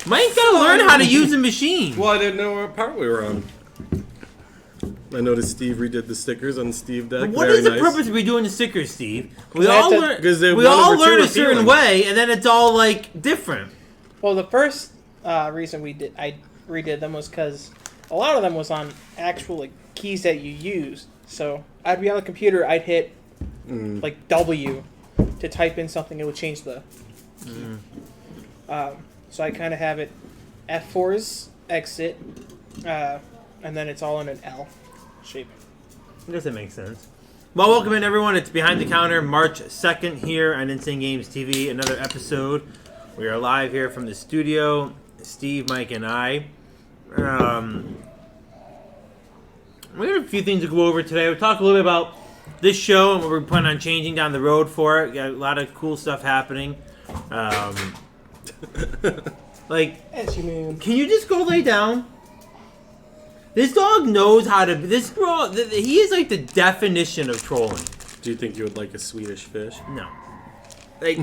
Mike's gotta learn how to use a machine. Well, I didn't know what part we were on. I noticed Steve redid the stickers on Steve deck. What is the purpose of redoing the stickers, Steve? We all learn a certain way, and then it's all like different. Well, the first reason I redid them was because a lot of them was on actual like keys that you use. So I'd be on the computer, I'd hit like W to type in something, it would change the key. So I kind of have it F4's exit, and then it's all in an L shape. I guess that makes sense. Well, welcome in, everyone. It's Behind the Counter, March 2nd here on Insane Games TV. Another episode. We are live here from the studio. Steve, Mike, and I. We have a few things to go over today. We'll talk a little bit about this show and what we're planning on changing down the road for it. Got a lot of cool stuff happening. Can you just go lay down? This dog knows how to. This girl, he is like the definition of trolling. Do you think you would like a Swedish fish? No. Like,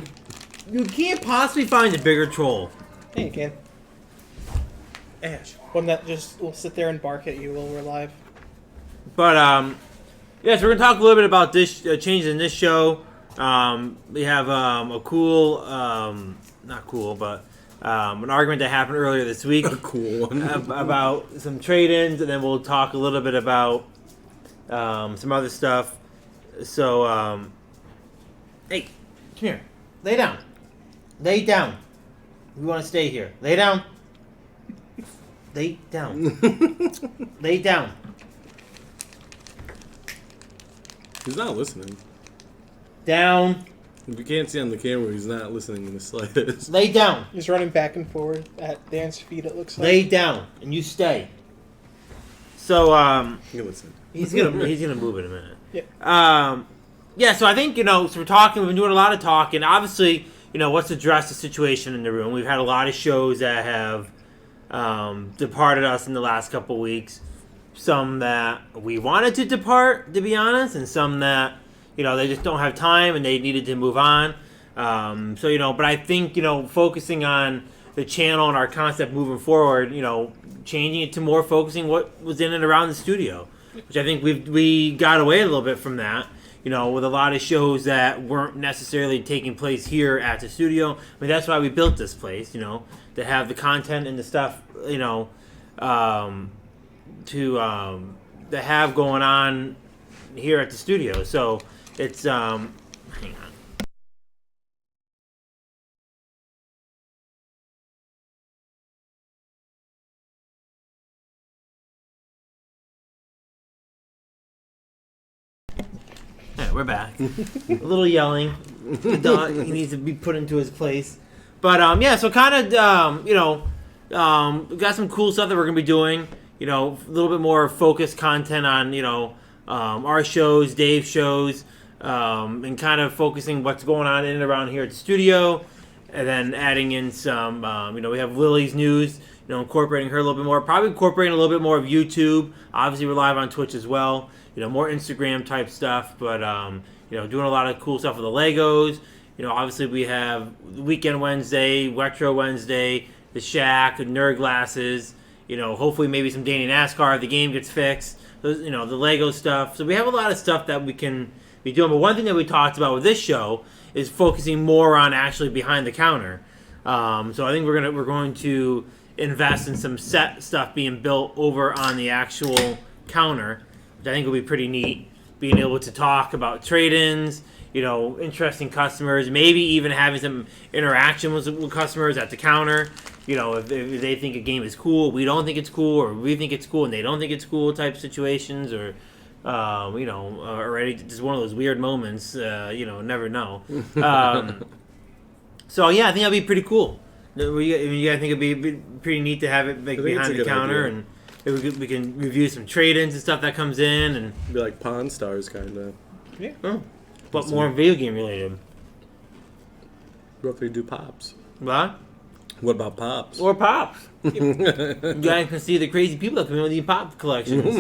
you can't possibly find a bigger troll. Yeah, you can. Ash. One that just will sit there and bark at you while we're live. But, yeah, so we're going to talk a little bit about this changes in this show. We have a cool, not cool, but an argument that happened earlier this week. A cool one. About some trade-ins, and then we'll talk a little bit about some other stuff. So, hey, come here. Lay down. Lay down. We want to stay here. Lay down. Lay down. Lay down. He's not listening. Down. We can't see on the camera. He's not listening in the slightest. Lay down. He's running back and forward at Dan's feet, it looks like. Lay down, and you stay. So, Listen. he's gonna move in a minute. Yeah. Yeah. So I think so we've been doing a lot of talking. Obviously, let's address the situation in the room. We've had a lot of shows that have departed us in the last couple weeks. Some that we wanted to depart, to be honest, and some that they just don't have time and they needed to move on. But I think focusing on the channel and our concept moving forward, changing it to more focusing what was in and around the studio, which I think we got away a little bit from that. With a lot of shows that weren't necessarily taking place here at the studio. I mean, that's why we built this place, to have the content and the stuff, to have going on here at the studio. So it's hang on. All right, we're back. A little yelling. The dog, he needs to be put into his place. But yeah, so kind of we got some cool stuff that we're gonna be doing. A little bit more focused content on our shows, Dave's shows, and kind of focusing what's going on in and around here at the studio, and then adding in some we have Lily's news, incorporating her a little bit more, probably incorporating a little bit more of YouTube. Obviously, we're live on Twitch as well. More Instagram type stuff, but doing a lot of cool stuff with the Legos. Obviously we have Weekend Wednesday, Retro Wednesday, the Shack, the Nerd Glasses. Hopefully maybe some daily NASCAR if the game gets fixed. Those, the Lego stuff. So we have a lot of stuff that we can be doing. But one thing that we talked about with this show is focusing more on actually behind the counter. So I think we're going to invest in some set stuff being built over on the actual counter, which I think will be pretty neat. Being able to talk about trade-ins, interesting customers, maybe even having some interaction with customers at the counter. If they think a game is cool, we don't think it's cool, or we think it's cool and they don't think it's cool type situations, or already just one of those weird moments. Never know. So yeah, I think that'd be pretty cool. You guys think it'd be pretty neat to have it behind the counter, and we can review some trade-ins and stuff that comes in, and be like Pawn Stars kind of. Yeah. Oh, but more video game related. What if they do Pops? What? What about Pops? Or Pops. You guys can see the crazy people that come in with these Pop collections.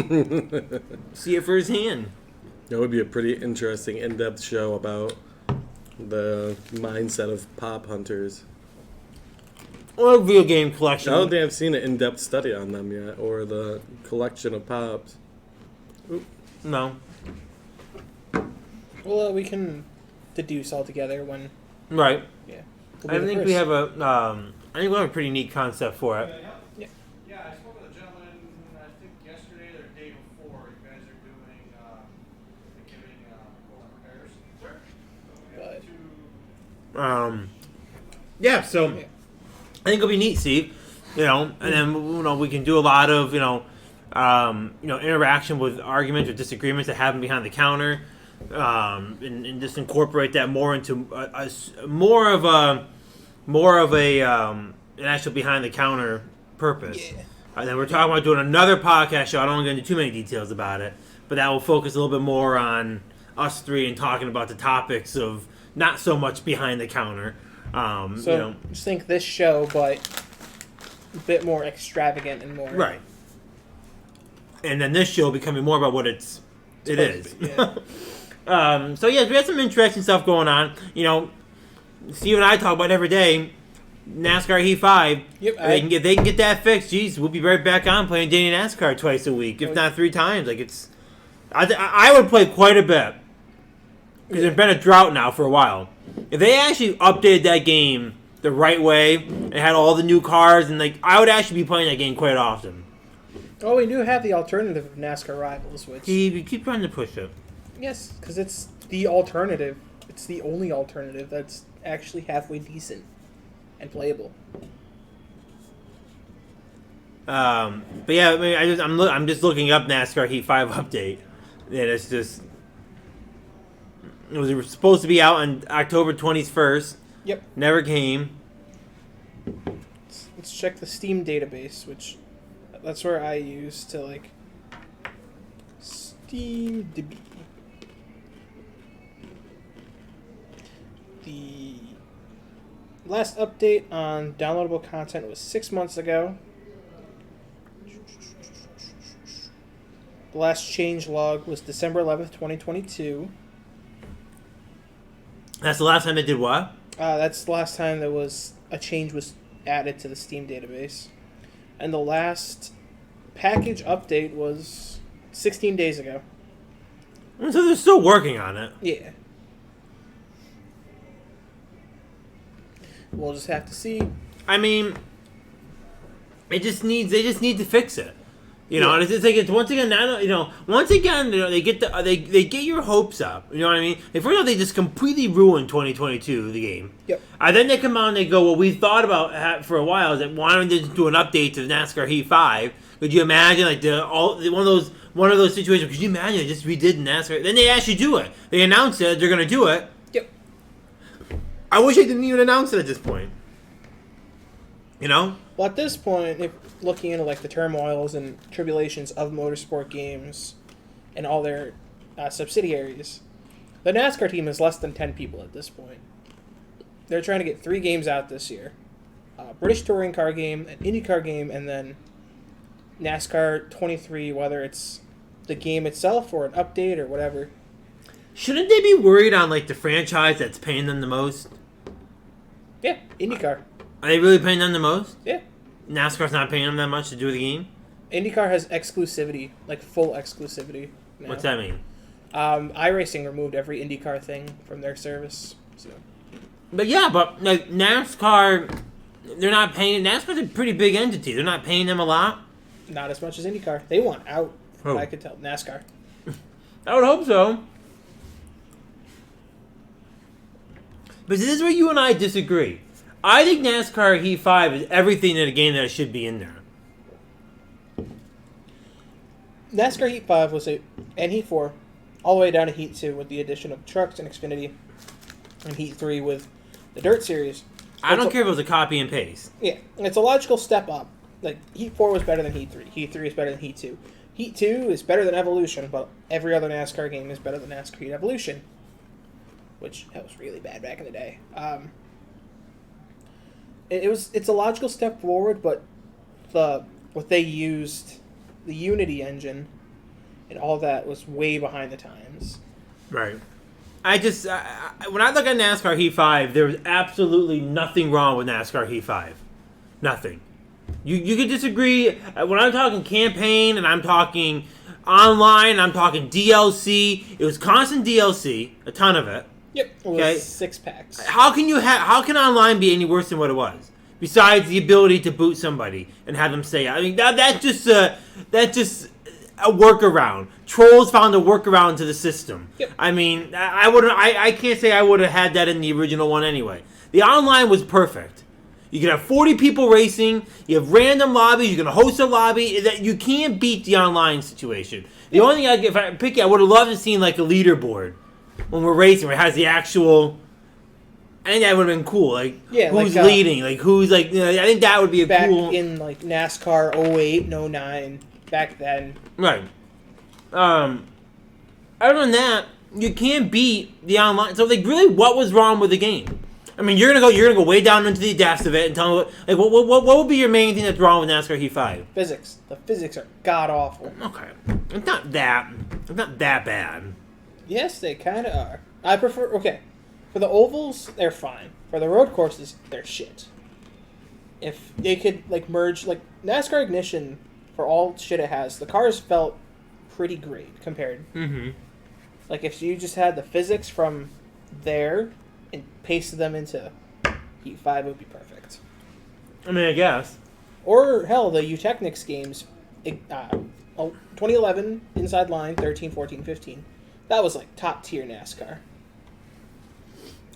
See it firsthand. That would be a pretty interesting in-depth show about the mindset of pop hunters. Or video game collection. I don't think I've seen an in-depth study on them yet, or the collection of pops. No. Well, we can deduce all together when. Right. Yeah. I think we have a. I think we have a pretty neat concept for it. Yeah, I spoke with a gentleman, I think yesterday or the day before. You guys are doing, giving home repairs. Sure. So we have two. Yeah. So I think it'll be neat, Steve. And then we can do a lot of interaction with arguments or disagreements that happen behind the counter, and just incorporate that more into more of an actual behind the counter purpose. Yeah. And then we're talking about doing another podcast show. I don't want to get into too many details about it, but that will focus a little bit more on us three and talking about the topics of not so much behind the counter. Just think this show, but a bit more extravagant and more Right. And then this show becoming more about what it is. Yeah. So yeah, we had some interesting stuff going on. Steve and I talk about it every day. NASCAR Heat 5. Yep. If they can get that fixed, geez, we'll be right back on playing daily NASCAR twice a week, if not 3 times. I would play quite a bit because there's been a drought now for a while. If they actually updated that game the right way and had all the new cars, and I would actually be playing that game quite often. Oh, we do have the alternative of NASCAR Rivals, which You keep trying to push it. yes, because it's the alternative. It's the only alternative that's actually halfway decent and playable. But yeah, I'm just looking up NASCAR Heat 5 update, and it's just it was supposed to be out on October 21st. Yep. Never came. Let's check the Steam database, which that's where I use to Steam DB. The last update on downloadable content was 6 months ago. The last change log was December 11th, 2022. That's the last time they did what? That's the last time there was a change was added to the Steam database. And the last package update was 16 days ago. So they're still working on it. Yeah. We'll just have to see. I mean, they just need to fix it. And it's once again, they get your hopes up. You know what I mean? First off, they just completely ruined 2022, the game. Yep. And then they come out and they go, well, we thought about for a while that wanting to do an update to NASCAR Heat 5. Could you imagine one of those situations? Could you imagine they just redid NASCAR? Then they actually do it. They announce it. They're going to do it. Yep. I wish they didn't even announce it at this point. Well, at this point, if looking into the turmoils and tribulations of motorsport games and all their subsidiaries, the NASCAR team is less than 10 people at this point. They're trying to get 3 games out this year. British Touring Car game, an IndyCar game, and then NASCAR 23, whether it's the game itself or an update or whatever. Shouldn't they be worried on the franchise that's paying them the most? Yeah, IndyCar. Are they really paying them the most? Yeah. NASCAR's not paying them that much to do the game? IndyCar has exclusivity, full exclusivity now. What's that mean? iRacing removed every IndyCar thing from their service. So. But NASCAR, they're not paying. NASCAR's a pretty big entity. They're not paying them a lot. Not as much as IndyCar. They want out, from Who? what I could tell. NASCAR. I would hope so. But this is where you and I disagree. I think NASCAR Heat 5 is everything in a game that should be in there. NASCAR Heat 5 and Heat 4, all the way down to Heat 2 with the addition of trucks and Xfinity, and Heat 3 with the Dirt Series. I don't care if it was a copy and paste. Yeah, and it's a logical step up. Heat 4 was better than Heat 3. Heat 3 is better than Heat 2. Heat 2 is better than Evolution, but every other NASCAR game is better than NASCAR Heat Evolution, which was really bad back in the day. It's a logical step forward, but what they used, the Unity engine, and all that was way behind the times. Right. when I look at NASCAR Heat 5, there was absolutely nothing wrong with NASCAR Heat 5. Nothing. You could disagree. When I'm talking campaign and I'm talking online, I'm talking DLC. It was constant DLC, a ton of it. Yep. It was Okay. 6 packs. How can online be any worse than what it was? Besides the ability to boot somebody and have them stay out. I mean, that's just a workaround. Trolls found a workaround to the system. Yep. I mean, I can't say I would have had that in the original one anyway. The online was perfect. You can have 40 people racing. You have random lobbies. You can host a lobby. That you can't beat the online situation. The only thing if I pick, I would have loved to seen like a leaderboard when we're racing, where it has the actual. I think that would have been cool. Like who's like, leading, like who's like. I think that would be a back cool. in like NASCAR 08 and 09. Back then. Right. Other than that, you can't beat the online. So like, really, what was wrong with the game? I mean, you're gonna go way down into the depths of it and tell me what would be your main thing that's wrong with NASCAR Heat 5? Physics. The physics are god awful. Okay, it's not that bad. Yes, they kind of are. I prefer. Okay, for the ovals, they're fine. For the road courses, they're shit. If they could like merge like NASCAR Ignition, for all shit it has, the cars felt pretty great compared. Mm-hmm. Like if you just had the physics from there and pasted them into Heat 5, it would be perfect. I mean, I guess. Or hell, the Eutechnics games, 2011 Inside Line, 13, 14, 15. That was like top tier NASCAR.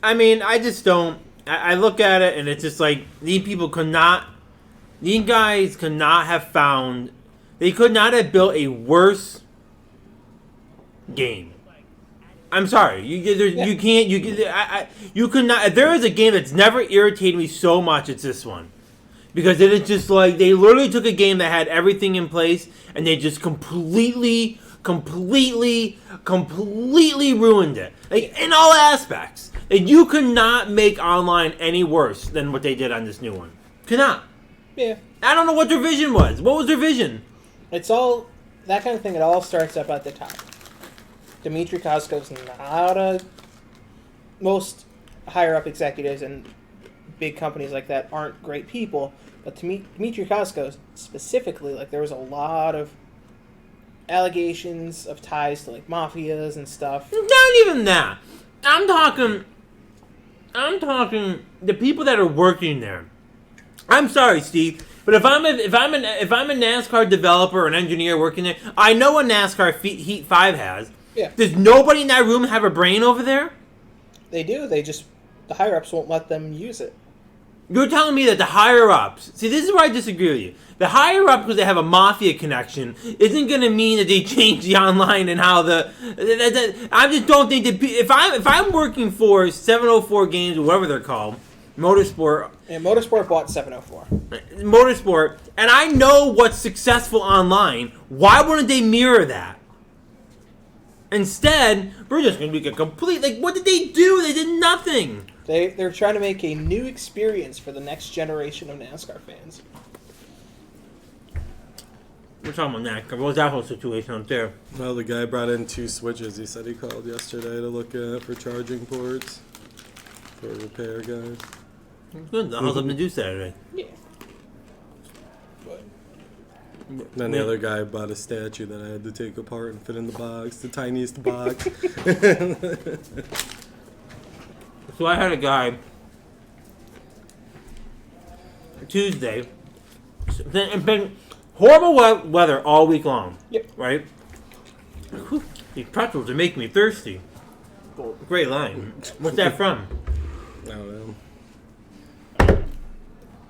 I mean, I just don't. I look at it and it's just like these guys could not have found. They could not have built a worse game. I'm sorry. You can't. You could not. If there is a game that's never irritated me so much, it's this one. Because it is just like they literally took a game that had everything in place and they just completely ruined it. Like in all aspects. Like, you could not make online any worse than what they did on this new one. Could not. Yeah. I don't know what their vision was. What was their vision? It's all that kind of thing. It all starts up at the top. Dmitry Kozkov's not most higher up executives and big companies like that aren't great people, but to me, Dmitry Kozkov specifically, like there was a lot of allegations of ties to like mafias and stuff. Not even that. I'm talking the people that are working there. I'm sorry, Steve, but if I'm a NASCAR developer or an engineer working there, I know what NASCAR Heat 5 has. Yeah. Does nobody in that room have a brain over there? They do. The higher ups won't let them use it. You're telling me that the higher ups. See, this is where I disagree with you. The higher up, because they have a mafia connection, isn't going to mean that they change the online and how I just don't think that if I'm working for 704 Games or whatever they're called, Motorsport. And Motorsport bought 704. Motorsport, and I know what's successful online. Why wouldn't they mirror that? Instead, we're just going to be a complete. Like, what did they do? They did nothing. They're trying to make a new experience for the next generation of NASCAR fans. We're talking about that. What was that whole situation up there? Well, the guy brought in 2 switches. He said he called yesterday to look at for charging ports for repair guys. Good. How's something to do Saturday? Yeah. But Then the other guy bought a statue that I had to take apart and fit in the box, the tiniest box. So I had a guy Tuesday. It's been horrible weather all week long. Yep. Right? Whew, these pretzels are making me thirsty. Great line. What's that from? I don't know.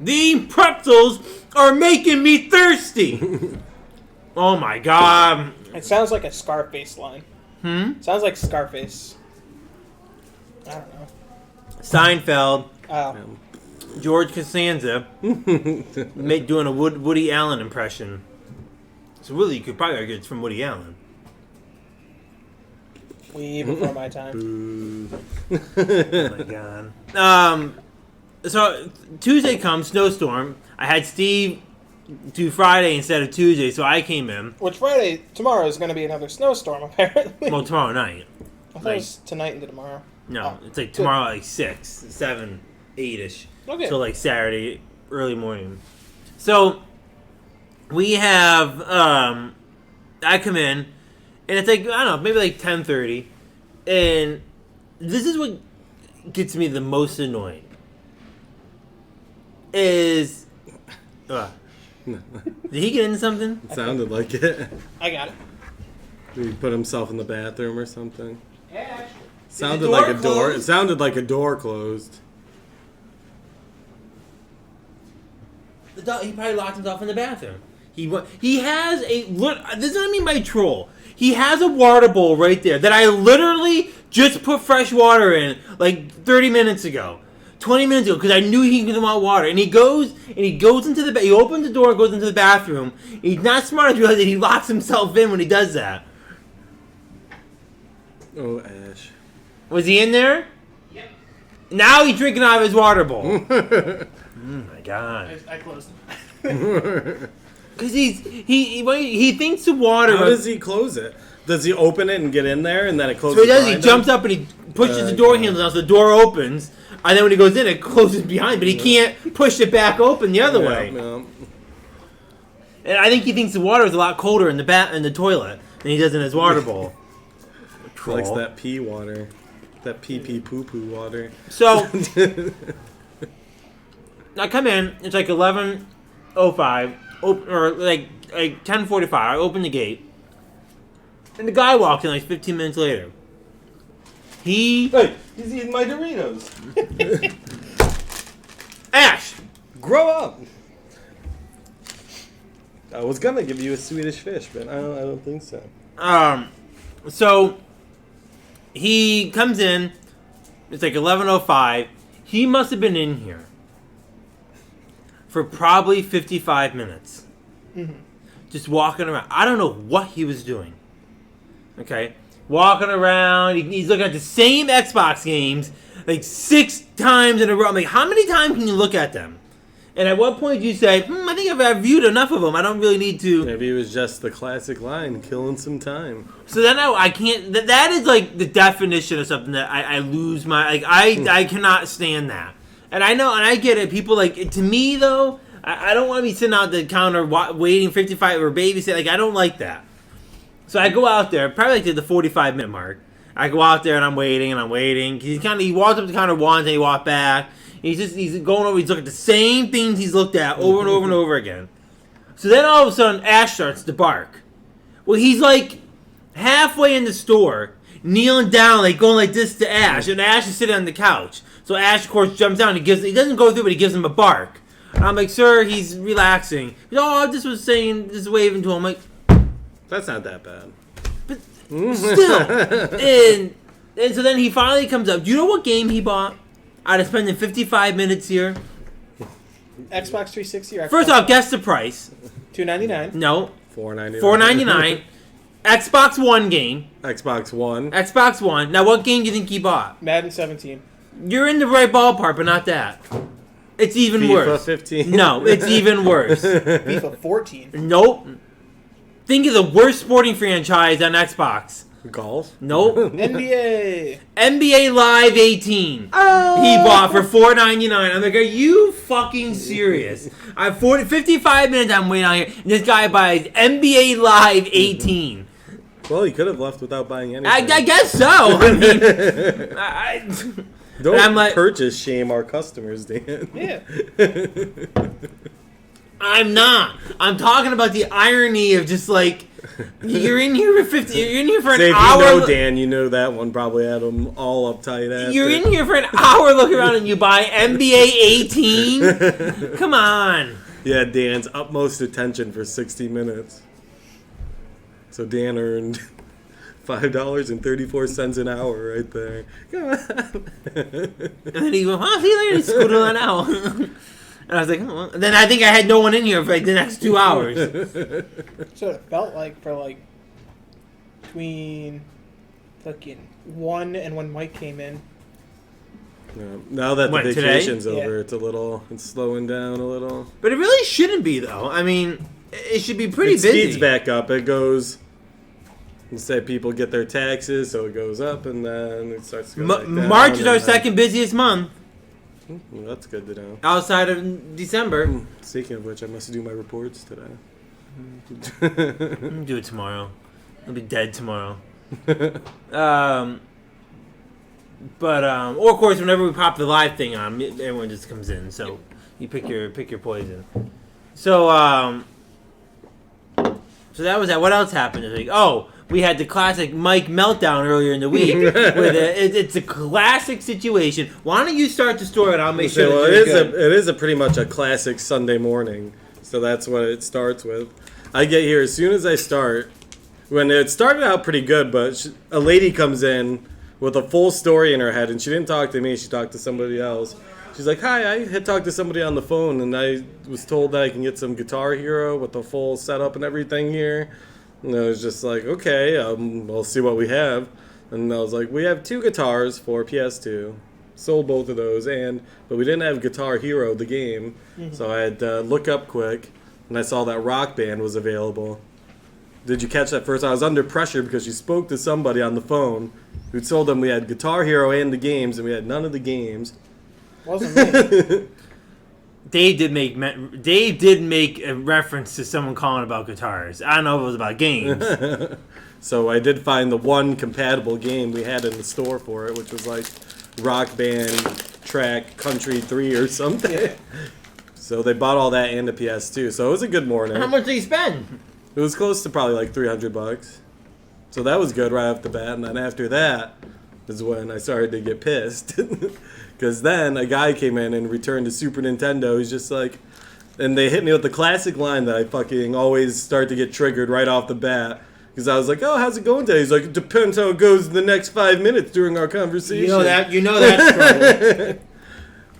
The pretzels are making me thirsty. Oh my god. it sounds like a Scarface line. Sounds like Scarface. I don't know. Seinfeld, Oh. George Costanza, doing a Woody Allen impression. So really, you could probably argue it's from Woody Allen. Way before my time. Oh my god. So Tuesday comes, snowstorm. I had Steve do Friday instead of Tuesday, so I came in. Which tomorrow is going to be another snowstorm, apparently. Well, tomorrow night. I thought Like, it was tonight into tomorrow. no, Oh, it's like good. tomorrow at like 6, 7, 8-ish. Okay. So like Saturday, early morning. So we have, I come in, and it's like, I don't know, maybe like 10:30. And this is what gets me the most annoyed. Is, did he get into something? It sounded like it. I got it. Did he put himself in the bathroom or something? Yeah. Sounded door like a door. closed? It sounded like a door closed. He probably locked himself in the bathroom. He has a this is what I mean by troll. He has a water bowl right there that I literally just put fresh water in like 30 minutes ago, 20 minutes ago, because I knew he didn't want water. And he goes into the he opens the door, goes into the bathroom. He's not smart enough to realize that he locks himself in when he does that. Oh, Ash. Was he in there? Yep. Now he's drinking out of his water bowl. Oh my god. I closed it. Because he thinks the water. How does he close it? Does he open it and get in there and then it closes? So he does. He behind jumps him? up and he pushes the door handle down, so the door opens, and then when he goes in, it closes behind. But he can't push it back open the other way. Yeah. And I think he thinks the water is a lot colder in the toilet than he does in his water bowl. He likes that pee water, that pee poo poo water. So I come in. It's like 11:05, or like 10:45. I open the gate, and the guy walks in like 15 minutes later. Hey, he's eating my Doritos. Ash. Grow up. I was gonna give you a Swedish fish, but I don't think so. So he comes in. It's like 11:05. He must have been in here for probably 55 minutes. Mm-hmm. Just walking around. I don't know what he was doing. Okay? Walking around. He's looking at the same Xbox games like 6 times in a row. I'm like, how many times can you look at them? And at what point do you say, I think I've viewed enough of them. I don't really need to. Maybe it was just the classic line, killing some time. So then I can't. That is like the definition of something that I lose my. Like, I cannot stand that. And I know, and I get it. People like, to me though, I don't want to be sitting out the counter waiting 55 or babysit. Like, I don't like that. So I go out there, probably like to the 45-minute mark. I go out there and I'm waiting and I'm waiting. He walks up to the counter once and he walks back. He's going over. He's looking at the same things he's looked at over and over and over again. So then all of a sudden, Ash starts to bark. Well, he's like halfway in the store, kneeling down, like going like this to Ash, and Ash is sitting on the couch. So Ash, of course, jumps down. He doesn't go through, but he gives him a bark. And I'm like, sir, he's relaxing. He's, I just was saying, just waving to him. I'm like, That's not that bad. but still. And so then he finally comes up. Do you know what game he bought? Out of spending 55 minutes here. Xbox 360 or Xbox First off, guess the price. $299. No. $4.99. $4.99. Xbox One game. Xbox One. Xbox One. Now, what game do you think he bought? Madden 17. You're in the right ballpark, but not that. It's even FIFA worse. 15. No, it's even worse. FIFA 14. Nope. Think of the worst sporting franchise on Xbox. Golf. Nope. NBA. NBA Live 18. Oh. He bought for $4.99. I'm like, are you fucking serious? I'm 55 minutes I'm waiting out here, and this guy buys NBA Live 18. Well, he could have left without buying anything. I guess so. I mean, Don't I'm like, purchase shame our customers, Dan. Yeah. I'm not. I'm talking about the irony of just like, you're in here for 50. You're in here for an Say if hour. you know Dan, you know that one probably had them all uptight after. You're in here for an hour looking around and you buy NBA 18. Come on. Yeah, Dan's utmost attention for 60 minutes. So Dan earned $5.34 an hour right there. Come on. And then he went, see you later. He scooted on out. And I was like, oh. Then I think I had no one in here for like the next 2 hours. So it felt like for like between fucking 1 and when Mike came in. Yeah, now that the What, today? vacation's over, Yeah. it's slowing down a little. But it really shouldn't be, though. I mean, it should be pretty It busy. speeds back up. It goes Instead, people get their taxes, so it goes up, and then it starts to go back down. March is our second busiest month. Well, that's good to know. Outside of December. Speaking of which, I must do my reports today. Do it tomorrow. I'll be dead tomorrow. Or of course, whenever we pop the live thing on, everyone just comes in. So you pick your poison. So that was that. What else happened this week? Oh, we had the classic Mike meltdown earlier in the week. It's a classic situation. Why don't you start the story and I'll make sure. Well, that it is a pretty much a classic Sunday morning. So that's what it starts with. I get here as soon as I start. When it started out pretty good, but a lady comes in with a full story in her head, and she didn't talk to me. She talked to somebody else. She's like, "Hi, I had talked to somebody on the phone, and I was told that I can get some Guitar Hero with the full setup and everything here." And I was just like, "Okay, we'll see what we have." And I was like, "We have 2 guitars for PS2. Sold both of those, but we didn't have Guitar Hero, the game. So I had to look up quick, and I saw that Rock Band was available." Did you catch that first? I was under pressure because you spoke to somebody on the phone who told them we had Guitar Hero and the games, and we had none of the games. Wasn't me. Dave did make a reference to someone calling about guitars. I don't know if it was about games. So I did find the one compatible game we had in the store for it, which was like Rock Band Track Country 3 or something. Yeah. So they bought all that and the PS2. So it was a good morning. How much did you spend? It was close to probably like $300. So that was good right off the bat. And then after that is when I started to get pissed. Because then a guy came in and returned a Super Nintendo. He's just like, and they hit me with the classic line that I fucking always start to get triggered right off the bat. Because I was like, "Oh, how's it going today?" He's like, "It depends how it goes in the next 5 minutes during our conversation." You know that's trouble.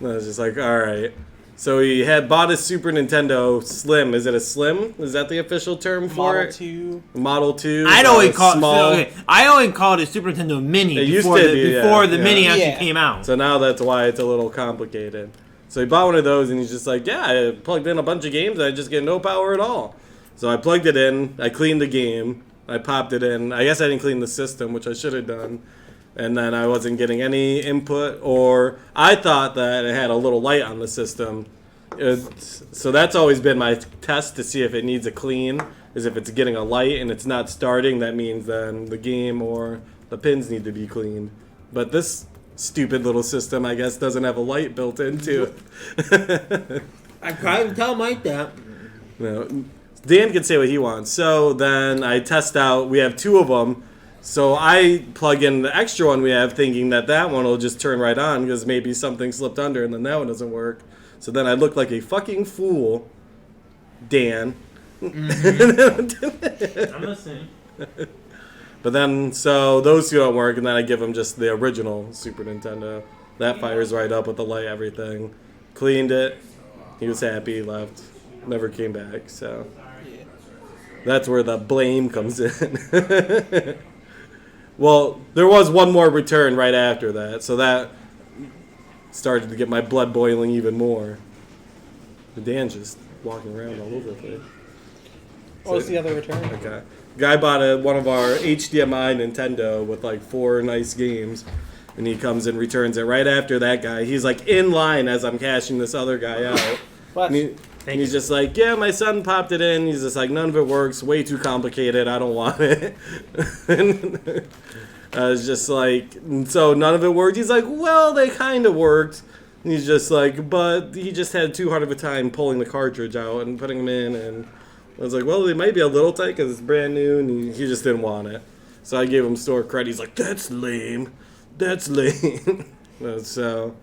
I was just like, all right. So he had bought a Super Nintendo Slim. Is it a Slim? Is that the official term for Model it? 2. Model 2. I always call small. I always called it Super Nintendo Mini It used before to the be, before yeah, the yeah. Mini actually Yeah. came out. So now that's why it's a little complicated. So he bought one of those and he's just like, "Yeah, I plugged in a bunch of games and I just get no power at all." So I plugged it in. I cleaned the game. I popped it in. I guess I didn't clean the system, which I should have done. And then I wasn't getting any input, or I thought that it had a little light on the system. So that's always been my test to see if it needs a clean, is if it's getting a light and it's not starting, that means then the game or the pins need to be cleaned. But this stupid little system, I guess, doesn't have a light built into it. I can tell Mike that. No, Dan can say what he wants. So then I test out, we have 2 of them. So I plug in the extra one we have thinking that one will just turn right on because maybe something slipped under and then that one doesn't work. So then I look like a fucking fool, Dan. Mm-hmm. I'm listening. But then, so those 2 don't work, and then I give him just the original Super Nintendo. That fires right up with the light, everything. Cleaned it. He was happy, left. Never came back, so. That's where the blame comes in. Well, there was one more return right after that, so that started to get my blood boiling even more. But Dan's just walking around all over the place. What was the other return? Okay. Guy bought one of our HDMI Nintendo with like 4 nice games, and he comes and returns it right after that guy. He's like in line as I'm cashing this other guy out. What? And he's just like, "Yeah, my son popped it in." He's just like, "None of it works. Way too complicated. I don't want it." And I was just like, "So none of it worked?" He's like, "Well, they kind of worked." And he's just like, "But he just had too hard of a time pulling the cartridge out and putting them in." And I was like, "Well, they might be a little tight because it's brand new," and he just didn't want it. So I gave him store credit. He's like, "That's lame. That's lame." So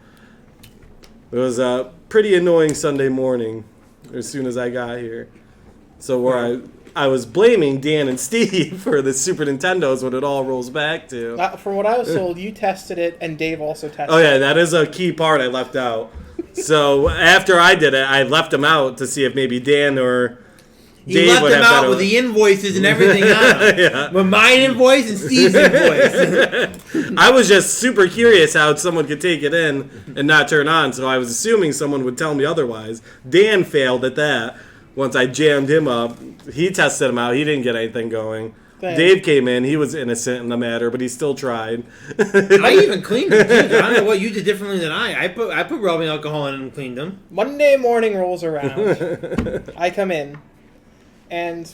it was a pretty annoying Sunday morning as soon as I got here. So where I was blaming Dan and Steve for the Super Nintendos, what it all rolls back to. From what I was told, you tested it, and Dave also tested it. Oh yeah, that is a key part I left out. So after I did it, I left them out to see if maybe Dan or You Dave left would them have out better- with the invoices and everything on them. Yeah. With my invoice and Steve's invoice. I was just super curious how someone could take it in and not turn on, so I was assuming someone would tell me otherwise. Dan failed at that. Once I jammed him up, he tested him out. He didn't get anything going. thing. Dave came in. He was innocent in the matter, but he still tried. I even cleaned them too. I don't know what you did differently than I put rubbing alcohol in and cleaned them. Monday morning rolls around. I come in, and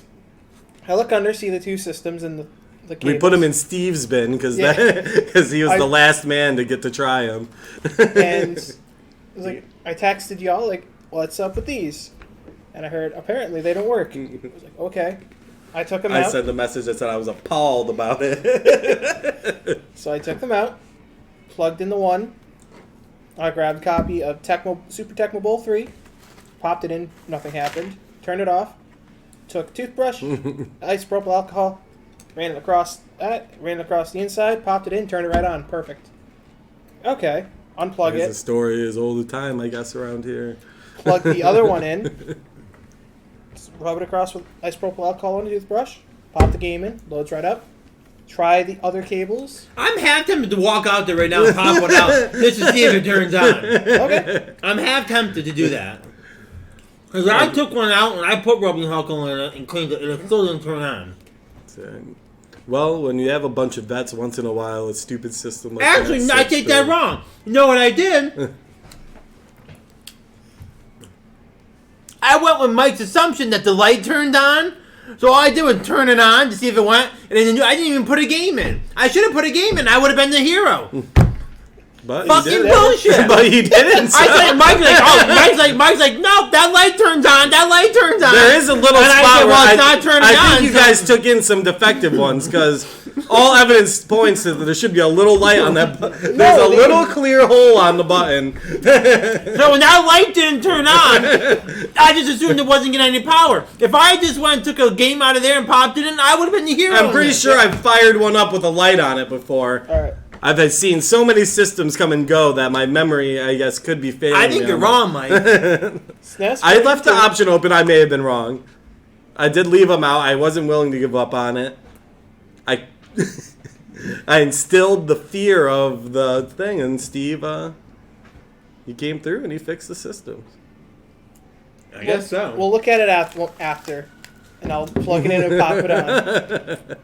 I look under, see the two systems and the cables. We put him in Steve's bin because Yeah. he was the last man to get to try him. And I was like, I texted y'all, like, what's up with these? And I heard, apparently they don't work. I was like, okay. I took them out. I sent the message that said I was appalled about it. So I took them out, plugged in the one. I grabbed a copy of Super Tecmo Bowl 3, popped it in, nothing happened. Turned it off, took a toothbrush, isopropyl alcohol, ran it across the inside, popped it in, turned it right on. Perfect. Okay, unplug There's it. a story as old as time, I guess, around here. Plug the other one in, rub it across with isopropyl alcohol on the toothbrush, pop the game in, loads right up. Try the other cables. I'm half tempted to walk out there right now and pop one out just to see if it turns on. Okay. I'm half tempted to do that. Because I took one out and I put rubbing alcohol in it and cleaned it, and it still didn't turn on. Well, when you have a bunch of vets, once in a while, a stupid system like Actually, that I slips take that through. wrong. You know what I did? I went with Mike's assumption that the light turned on. So all I did was turn it on to see if it went, and then I didn't even put a game in. I should have put a game in. I would have been the hero. But Fucking you didn't. bullshit. But you didn't. I said, Mike's like, no, that light turns on. That light turns on. There is a little And I spot said, where well, it's not turning I on. think you guys took in some defective ones because all evidence points to that there should be a little light on that. There's a little clear hole on the button. So when that light didn't turn on, I just assumed it wasn't getting any power. If I just went and took a game out of there and popped it in, I would have been the hero. I'm pretty sure I've fired one up with a light on it before. All right. I've seen so many systems come and go that my memory, I guess, could be failing. I think me you're on wrong, Mike. SNES I left the 32. option open. I may have been wrong. I did leave them out. I wasn't willing to give up on it. I instilled the fear of the thing, and Steve, he came through and he fixed the systems. I guess so. We'll look at it after, and I'll plug it in and pop it on.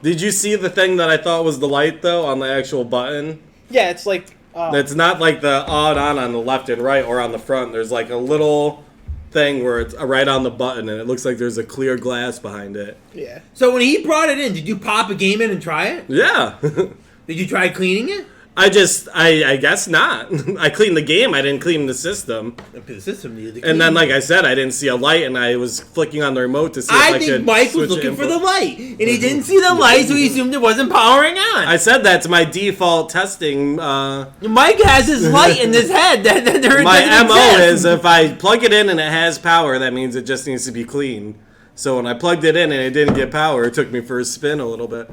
Did you see the thing that I thought was the light, though, on the actual button? Yeah, it's like... It's not like the on the left and right or on the front. There's like a little thing where it's right on the button, and it looks like there's a clear glass behind it. Yeah. So when he brought it in, did you pop a game in and try it? Yeah. Did you try cleaning it? I guess not. I cleaned the game. I didn't clean the system. The system needed to And then, clean. like I said, I didn't see a light, and I was flicking on the remote to see if I I could think Mike was switch looking it for the light, and he didn't see the light, so he assumed it wasn't powering on. I said that's my default testing. Mike has his light in his head. That there My doesn't MO exist. is if I plug it in and it has power, that means it just needs to be clean. So when I plugged it in and it didn't get power, it took me for a spin a little bit.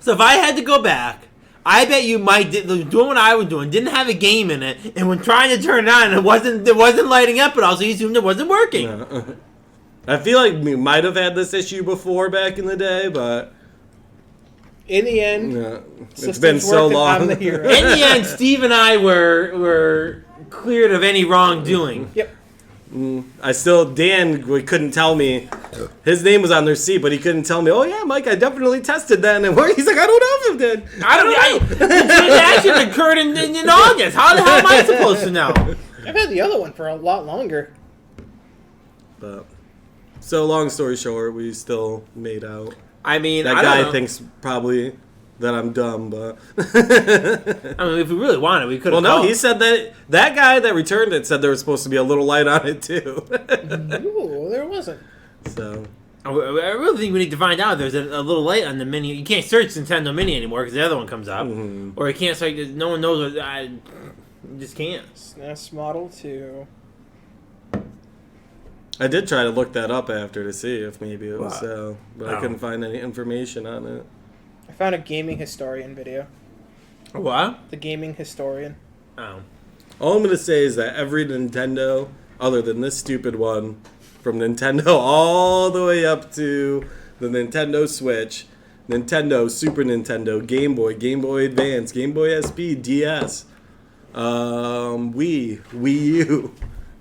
So if I had to go back, I bet you Mike did doing what I was doing, didn't have a game in it, and when trying to turn it on, it wasn't lighting up, but also he assumed it wasn't working. I feel like we might have had this issue before back in the day, but In the end, yeah, it's systems been so work and long. I'm the hero. In the end, Steve and I were cleared of any wrongdoing. Yep. Dan couldn't tell me. His name was on their seat, but he couldn't tell me, oh yeah, Mike, I definitely tested that. And he's like, I don't know if it did. I don't know. The transaction occurred in August. How the hell am I supposed to know? I've had the other one for a lot longer. But, so long story short, we still made out. I mean, That I guy don't know. thinks probably that I'm dumb, but... I mean, if we really wanted, we could have. Well, no, he said that guy that returned it said there was supposed to be a little light on it, too. Ooh, there wasn't. So... I really think we need to find out if there's a little light on the mini. You can't search Nintendo Mini anymore because the other one comes up. Mm-hmm. Or you can't search. No one knows. You just can't. SNES Model 2. I did try to look that up after to see if maybe it was What? so, but I Oh. couldn't find any information on it. I found a gaming historian video. What? The gaming historian. Oh. All I'm going to say is that every Nintendo, other than this stupid one, from Nintendo all the way up to the Nintendo Switch, Nintendo, Super Nintendo, Game Boy Advance, Game Boy SP, DS, Wii U,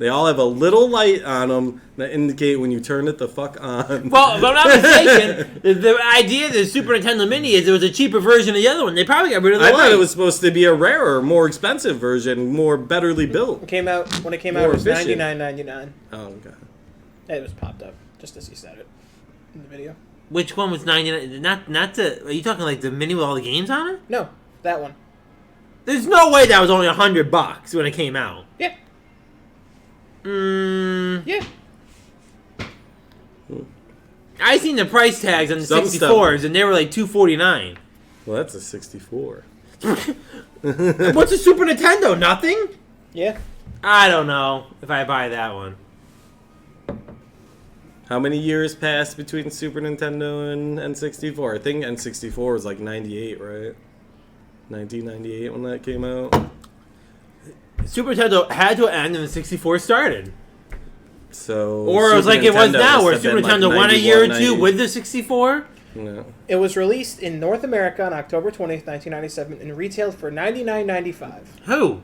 They all have a little light on them that indicate when you turn it the fuck on. Well, if I'm not mistaken, the idea of the Super Nintendo Mini is it was a cheaper version of the other one. They probably got rid of the light. I thought it was supposed to be a rarer, more expensive version, more betterly built. When it came out, More it was efficient. $99.99. Oh, God. It was popped up just as he said it in the video. Which one was 99? Not the. Are you talking like the mini with all the games on it? No, that one. There's no way that was only $100 when it came out. Yeah. Yeah. I seen the price tags on the Some 64s, and they were like $249. Well, that's a 64. What's a Super Nintendo? Nothing? Yeah. I don't know if I buy that one. How many years passed between Super Nintendo and N64? I think N64 was like 98, right? 1998 when that came out. Super Nintendo had to end when the 64 started. So, Or it was Super like it was Nintendo now, must where have Super been, like, Nintendo went a year or 91, two with the 64. No. It was released in North America on October 20th, 1997, and retailed for $99.95. Who?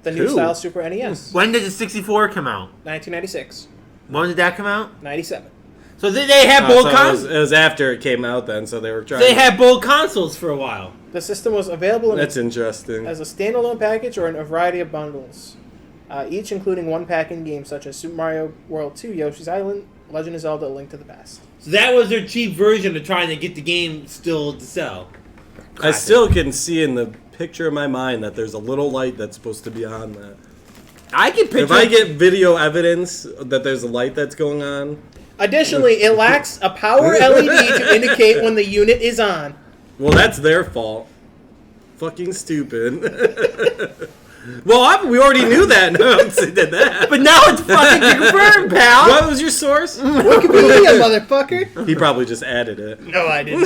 The new Who? style Super NES. When did the 64 come out? 1996. When did that come out? 97. So they had both So consoles. it was after it came out then, so they were trying They had both consoles for a while. The system was available That's interesting. as a standalone package or in a variety of bundles, each including one pack-in game such as Super Mario World 2, Yoshi's Island, Legend of Zelda: A Link to the Past. So that was their cheap version of trying to get the game still to sell. I still can see in the picture of my mind that there's a little light that's supposed to be on that. I can picture. If I get video evidence that there's a light that's going on, Additionally, it lacks a power LED to indicate when the unit is on. well, that's their fault. Fucking stupid. well, We already knew that. No, they did that. but now it's fucking confirmed, pal. What was your source? Wikipedia, motherfucker! He probably just added it. No, I did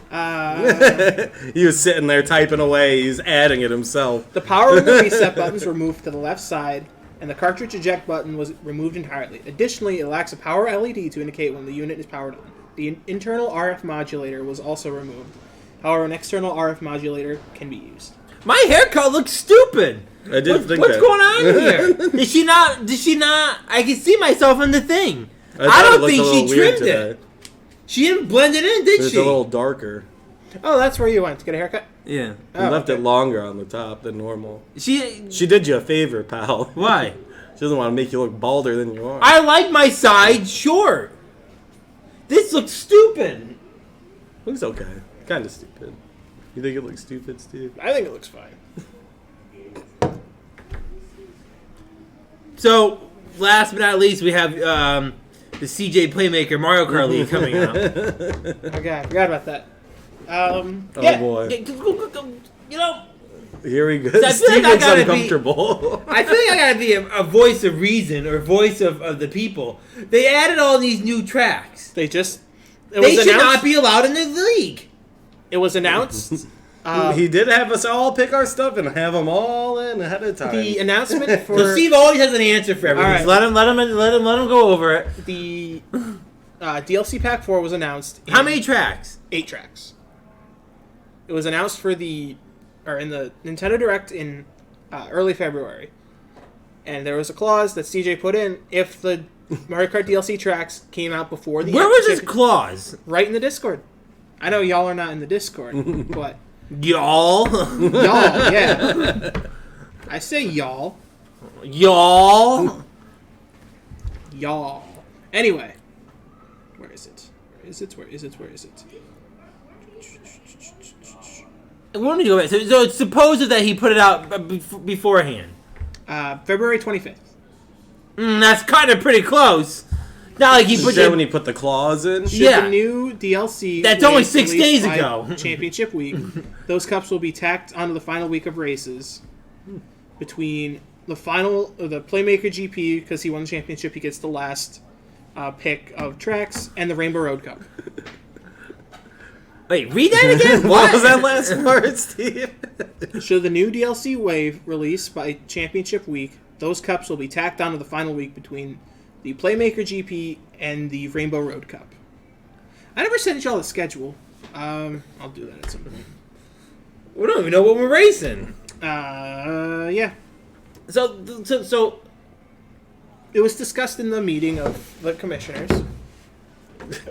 not. He was sitting there typing away. He's adding it himself. The power and the reset buttons were moved to the left side, and the cartridge eject button was removed entirely. Additionally, it lacks a power LED to indicate when the unit is powered on. The internal RF modulator was also removed. However, an external RF modulator can be used. My haircut looks stupid. I did think What's that. going on here? Did she not? I can see myself in the thing. I thought it don't looked think a she little weird trimmed today. it. She didn't blend it in, did It's she? a little darker. Oh, that's where you went to get a haircut? Yeah. You Oh, left okay. it longer on the top than normal. She She did you a favor, pal. why? She doesn't want to make you look balder than you are. I like my side short. This looks stupid. Looks okay. Kind of stupid. You think it looks stupid, Steve? I think it looks fine. So, last but not least, we have the CJ Playmaker Mario Kart League coming out. Okay, I forgot about that. Oh Yeah. boy. You know, Here we go. I feel Steve like I looks gotta be- uncomfortable. I feel like I gotta be a voice of reason or voice of the people. They added all these new tracks. They just... They should not be allowed in the league. It was announced... He did have us all pick our stuff and have them all in ahead of time. the announcement for... So Steve always has an answer for everything. All right. So let him go over it. The DLC Pack 4 was announced. How many tracks? 8 tracks. It was announced in the Nintendo Direct in early February. And there was a clause that CJ put in if the Mario Kart DLC tracks came out before the... Where was this clause? Right in the Discord. I know y'all are not in the Discord, but... Y'all. Y'all, yeah. I say y'all. Y'all. Y'all. Anyway. Where is it? Where is it? Let me go back. So it's supposed that he put it out beforehand. February 25th. That's kind of pretty close. Not like he Is put that it. when he put the claws in? Yeah. The new DLC. That's only was 6 released days by ago. Championship Week. Those cups will be tacked onto the final week of races between the Playmaker GP, because he won the championship. He gets the last pick of tracks, and the Rainbow Road Cup. Wait, read that again. What was that last part, Steve? Should the new DLC wave release by Championship Week, those cups will be tacked onto the final week between the Playmaker GP and the Rainbow Road Cup. I never sent y'all the schedule. I'll do that at some point. We don't even know what we're racing. Yeah. So it was discussed in the meeting of the commissioners.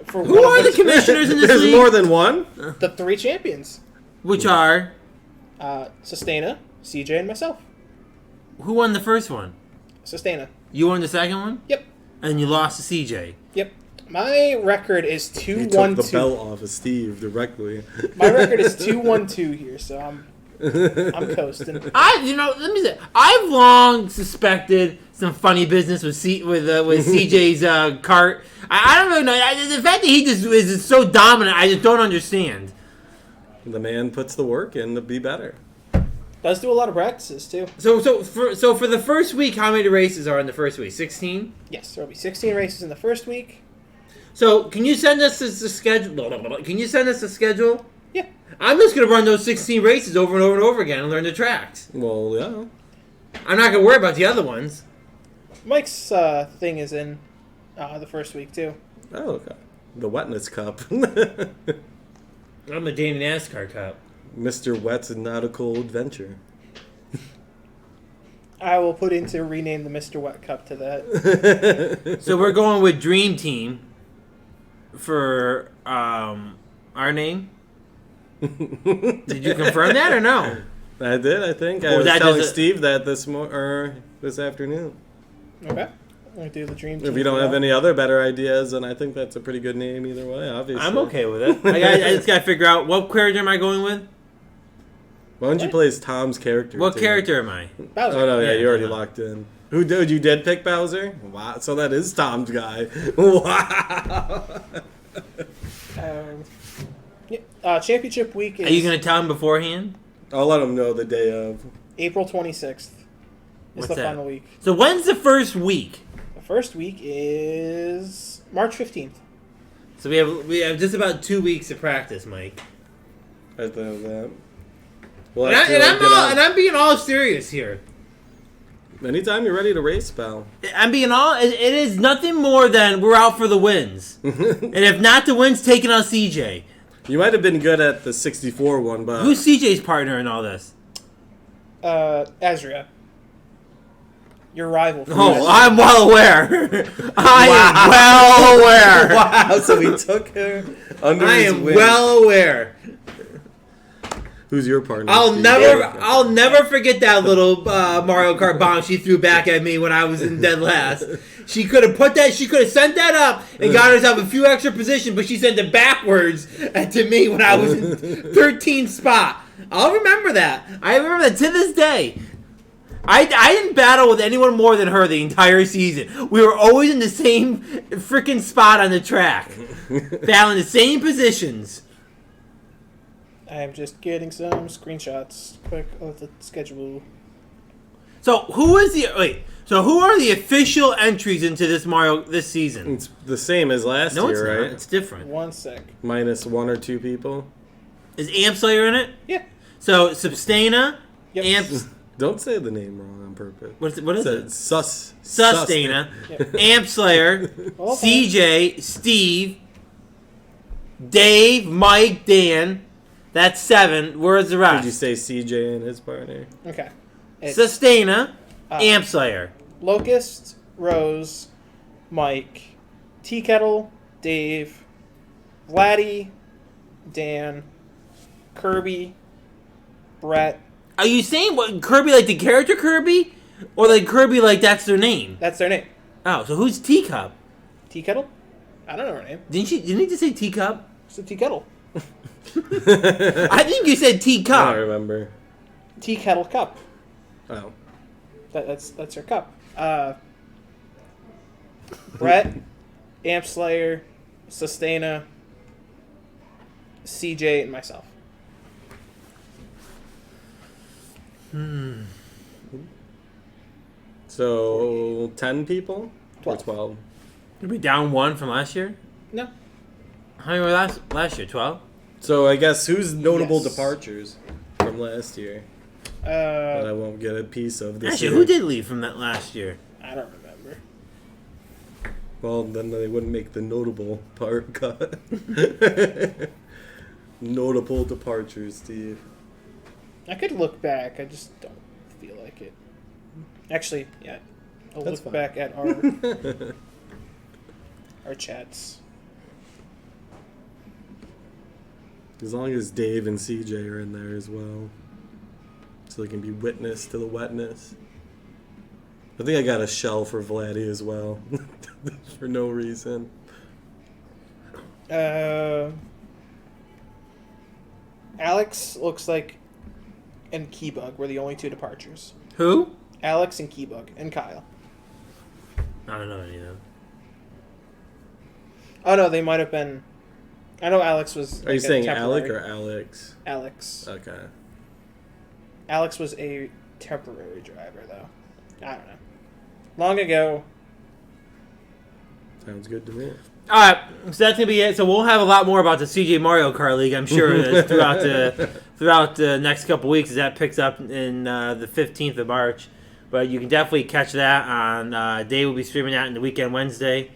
For Who are the commissioners in this There's league? more than one? The 3 champions. Which are? Sustaina, CJ, and myself. Who won the first one? Sustaina. You won the second one? Yep. And you lost to CJ. Yep. My record is 2-1-2. He took the belt off of Steve directly. My record is 2-1-2 here, so I'm coasting. Let me say, I've long suspected some funny business with CJ's cart. I don't really know. The fact that he just is so dominant, I just don't understand. The man puts the work in to be better. Does do a lot of practices too. So for the first week, how many races are in the first week? 16? Yes, there will be 16 races in the first week. So can you send us the schedule? Can you send us the schedule? Yeah. I'm just gonna run those 16 races over and over and over again and learn the tracks. Well, yeah. I'm not gonna worry about the other ones. Mike's thing is in the first week too. Oh, okay. The Wetness Cup. I'm a Danny NASCAR Cup. Mr. Wet's Nautical Adventure. I will put in to rename the Mr. Wet Cup to that. So we're going with Dream Team for our name. Did you confirm that or no? I did, I think. I Or was that telling does it- Steve that this afternoon. Okay. We'll do the dream team. If you don't have any other better ideas, then I think that's a pretty good name either way, obviously. I'm okay with it. I just gotta figure out what character am I going with. Why don't you play as Tom's character? What too? character am I? Bowser. Oh, no, yeah, Yeah, you already no. locked in. Who did you did pick Bowser? Wow, so that is Tom's guy. Wow. Championship week is Are you gonna tell him beforehand? I'll let him know the day of. April 26th. Is What's the that? final week. So when's the first week? The first week is March 15th. So we have just about 2 weeks of practice, Mike. I thought of that. Well, And I'm being all serious here. anytime you're ready to race, pal. I'm being all. It is nothing more than we're out for the wins, and if not the wins, taking on CJ. You might have been good at the 64 one, but Who's CJ's partner in all this? Azria. Your rival. from Oh, last I'm well aware. I am well aware. wow! So he took her under I his am wing. well aware. Who's your partner? I'll Steve? never forget that little Mario Kart bomb she threw back at me when I was in dead last. She could have sent that up and got herself a few extra positions, but she sent it backwards to me when I was in 13th spot. I'll remember that. I remember that to this day. I didn't battle with anyone more than her the entire season. We were always in the same freaking spot on the track, battling the same positions. I am just getting some screenshots quick of the schedule. So who are the official entries into this season? It's the same as last No, it's year, not. right? It's different. One sec. Minus 1 or 2 people. Is Amp Slayer in it? Yeah. So Substaina, Yep. Amp. Don't say the name wrong on purpose. What is it? Sustaina. Sustaina, Amp Slayer, Well, CJ, Steve, Dave, Mike, Dan. That's 7. Where's the rest? Did you say CJ and his partner? Okay. It's Sustaina, Amp Slayer. Locust, Rose, Mike, Tea Kettle, Dave, Vladdy, Dan, Kirby, Brett. Are you saying what Kirby like the character Kirby, or like Kirby like that's their name? That's their name. Oh, so who's Teacup? Tea Kettle? I don't know her name. Didn't he just say Teacup? It's a Tea Kettle. I think you said I Teacup. don't remember. Tea Kettle Cup. Oh. That's her cup. Brett, Amp Slayer, Sustaina, CJ, and myself. So 10 people? 12. Or 12? Did we down 1 from last year? No. How many were last year? 12? So I guess who's notable Yes. departures from last year that I won't get a piece of this Actually, year? who did leave from that last year? I don't remember. Well, then they wouldn't make the notable part cut. Notable departures, Steve. I could look back. I just don't feel like it. Actually, yeah. I'll That's look fine. back at our chats. As long as Dave and CJ are in there as well. So they can be witness to the wetness. I think I got a shell for Vladdy as well. For no reason. Alex looks like and Keybug were the only two departures. Who? Alex and Keybug and Kyle. I don't know any of them. Oh no, they might have been. I know Alex was. Are you a saying Alec or temporary- Alex? Alex? Okay. Alex was a temporary driver though. I don't know. Long ago. Sounds good to me. All right, so that's gonna be it. So we'll have a lot more about the CJ Mario Kart League, I'm sure, throughout the next couple weeks as that picks up in the 15th of March. But you can definitely catch that on. Dave will be streaming that in the weekend Wednesday,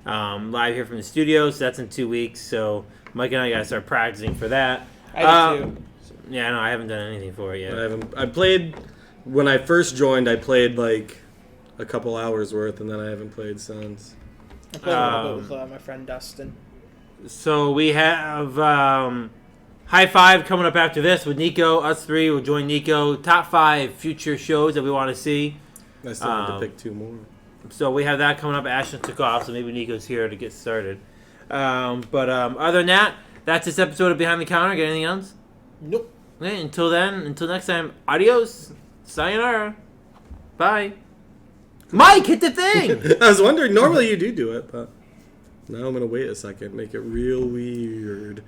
live here from the studio. So that's in 2 weeks. So Mike and I gotta start practicing for that. I did too. Yeah, no, I haven't done anything for it yet. I played when I first joined. I played like a couple hours worth, and then I haven't played since. I played a little bit with my friend Dustin. So we have High Five coming up after this with Nico. Us three will join Nico. Top 5 future shows that we want to see. I still need to pick 2 more. So we have that coming up. Ashton took off, so maybe Nico's here to get started. But other than that, that's this episode of Behind the Counter. Got anything else? Nope. Okay, until then, until next time, adios. Sayonara. Bye. Mike, hit the thing! I was wondering. Normally you do it, but now I'm gonna wait a second. Make it real weird.